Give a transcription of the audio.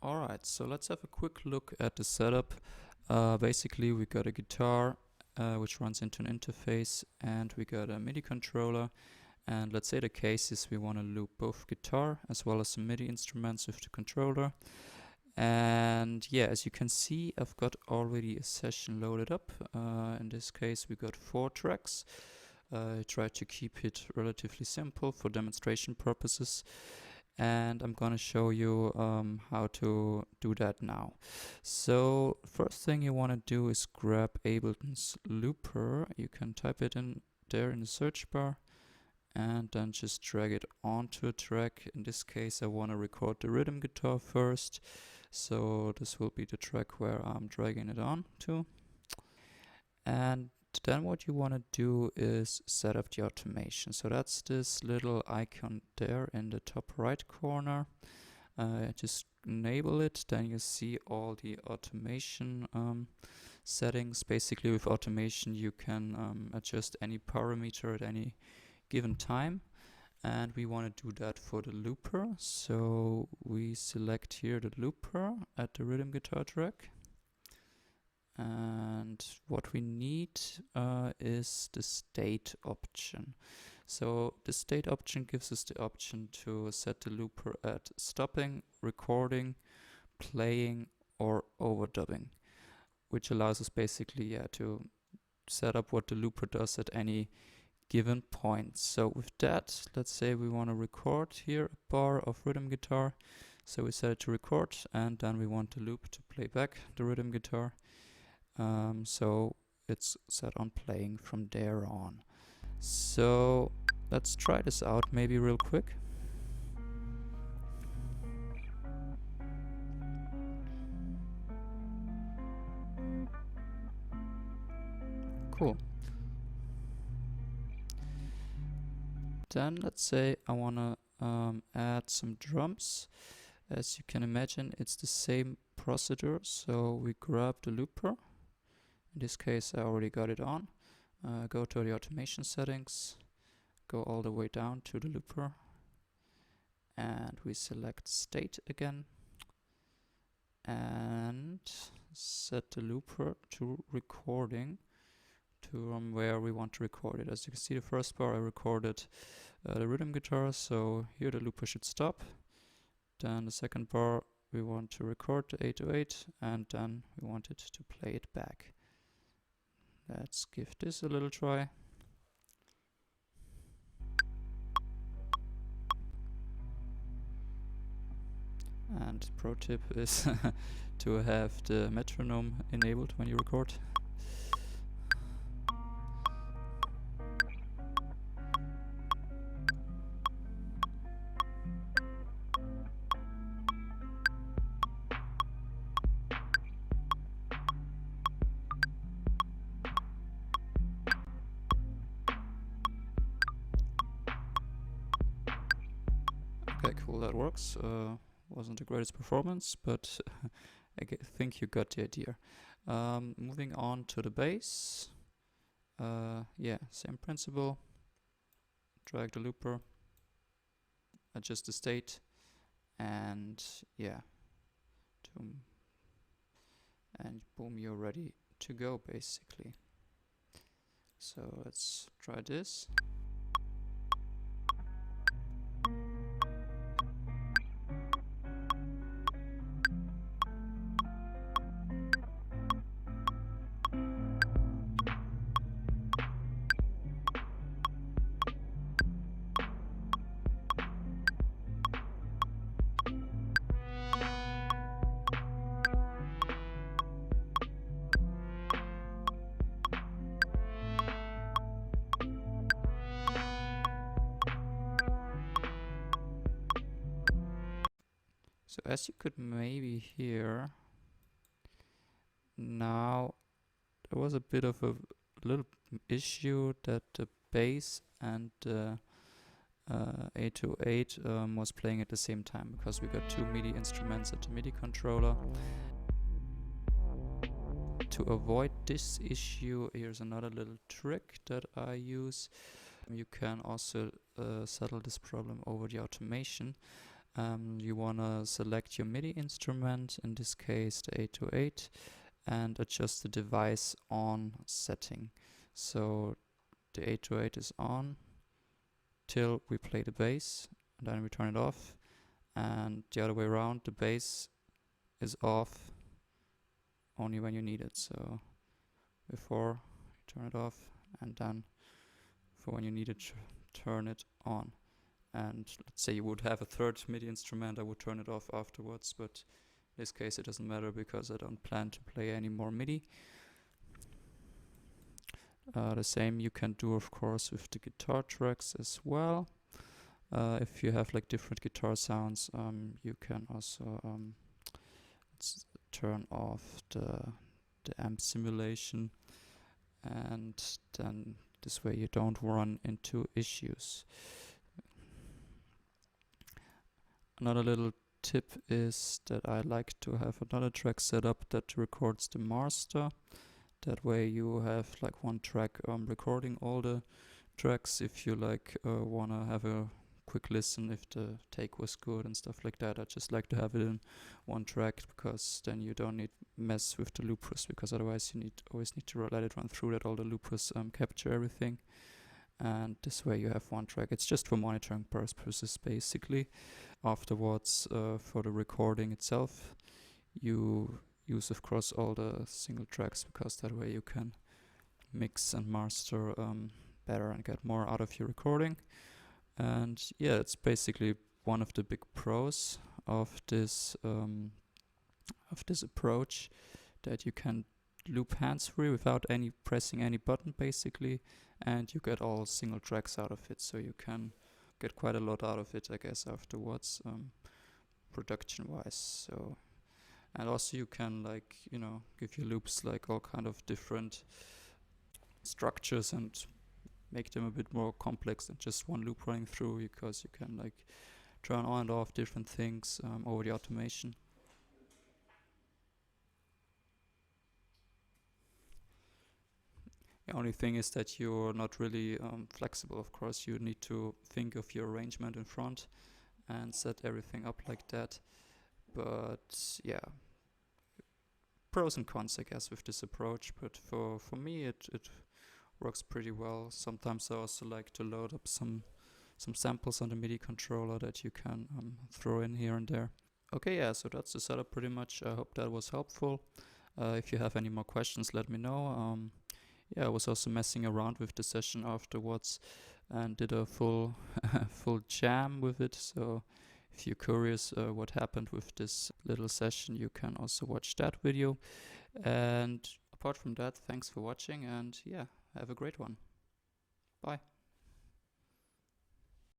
Alright, so let's have a quick look at the setup. Basically we got a guitar which runs into an interface, and we got a MIDI controller, and let's say the case is we want to loop both guitar as well as some MIDI instruments with the controller. And yeah, as you can see, I've got already a session loaded up. In this case we got 4 tracks. I tried to keep it relatively simple for demonstration purposes, and I'm gonna show you how to do that now. So first thing you want to do is grab Ableton's looper. You can type it in there in the search bar and then just drag it onto a track. In this case I want to record the rhythm guitar first, so this will be the track where I'm dragging it on to. And then what you want to do is set up the automation. So that's this little icon there in the top right corner. Just enable it, then you see all the automation settings. Basically with automation you can adjust any parameter at any given time, and we want to do that for the looper. So we select here the looper at the rhythm guitar track. And what we need is the state option. So the state option gives us the option to set the looper at stopping, recording, playing, or overdubbing, which allows us basically to set up what the looper does at any given point. So with that, let's say we want to record here a bar of rhythm guitar. So we set it to record, and then we want the loop to play back the rhythm guitar. So it's set on playing from there on. So let's try this out maybe real quick. Cool. Then let's say I want to add some drums. As you can imagine, it's the same procedure. So we grab the looper. In this case I already got it on. Go to the automation settings, go all the way down to the looper, and we select state again and set the looper to recording to where we want to record it. As you can see, the first bar I recorded the rhythm guitar, so here the looper should stop. Then the second bar we want to record the 808, and then we want it to play it back. Let's give this a little try. And pro tip is to have the metronome enabled when you record. Okay, cool, that works. Wasn't the greatest performance, but I think you got the idea. Moving on to the bass. Yeah, same principle. Drag the looper, adjust the state, and yeah, and boom, you're ready to go basically. So let's try this. So as you could maybe hear, now there was a bit of a little issue that the bass and the 808 was playing at the same time, because we got 2 MIDI instruments at the MIDI controller. To avoid this issue, here's another little trick that I use. You can also settle this problem over the automation. You want to select your MIDI instrument, in this case the 808, and adjust the device on setting. So the 808 is on till we play the bass, and then we turn it off, and the other way around, the bass is off only when you need it. So before you turn it off, and then for when you need it, turn it on. And let's say you would have a third MIDI instrument, I would turn it off afterwards, but in this case it doesn't matter because I don't plan to play any more MIDI. The same you can do, of course, with the guitar tracks as well. If you have like different guitar sounds, you can also let's turn off the amp simulation, and then this way you don't run into issues. Another little tip is that I like to have another track set up that records the master. That way you have like one track recording all the tracks. If you like wanna have a quick listen if the take was good and stuff like that, I just like to have it in one track, because then you don't need mess with the loopers, because otherwise you always need to let it run through that all the loopers capture everything. And this way you have one track. It's just for monitoring purposes basically. Afterwards, for the recording itself, you use of course all the single tracks, because that way you can mix and master better and get more out of your recording. And yeah, it's basically one of the big pros of this approach, that you can loop hands-free without pressing any button basically, and you get all single tracks out of it, so you can get quite a lot out of it, I guess, afterwards, production wise. So, and also you can, like, you know, give your loops like all kind of different structures and make them a bit more complex than just one loop running through, because you can like turn on and off different things over the automation. The only thing is that you're not really flexible. Of course, you need to think of your arrangement in front and set everything up like that. But yeah, pros and cons, I guess, with this approach. But for me, it works pretty well. Sometimes I also like to load up some samples on the MIDI controller that you can throw in here and there. Okay, yeah, so that's the setup pretty much. I hope that was helpful. If you have any more questions, let me know. Yeah, I was also messing around with the session afterwards and did a full full jam with it. So if you're curious what happened with this little session, you can also watch that video. And apart from that, thanks for watching, and yeah, have a great one. Bye.